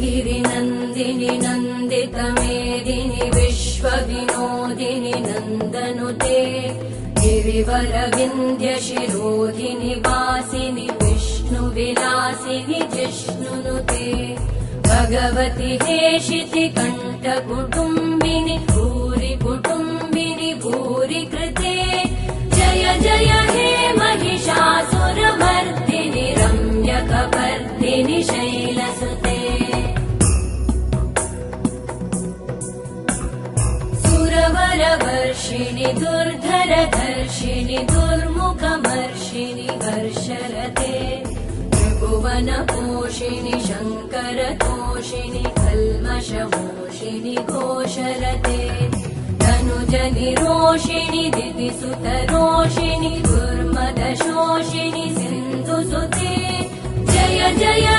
गिरिनन्दिनि नन्दितमेदिनि विश्वविनोदिनि नन्दनुते गिरिवरविन्ध्यशिरोधिनि वासिनि विष्णुविलासिनि जिष्णुनुते भगवति हेशिति कण्ठकुटुम्बिनि भूरि कुटुम्बिनि भूरि कृते जय जय हे महिषासुरमर्दिनि रम्यकपर्दिनि शैलसुते सुरवरवर्षिणि दुर्धरधर्षिणि दुर्मुखमर्षिणि हर्षरते त्रिभुवनपोषिणि शङ्करतोषिणि कल्मषमोषिणि घोषरते तनुजनिरोषिणि दितिसुतरोषिणि दुर्मदशोषिणि सिन्धुसुते जय जय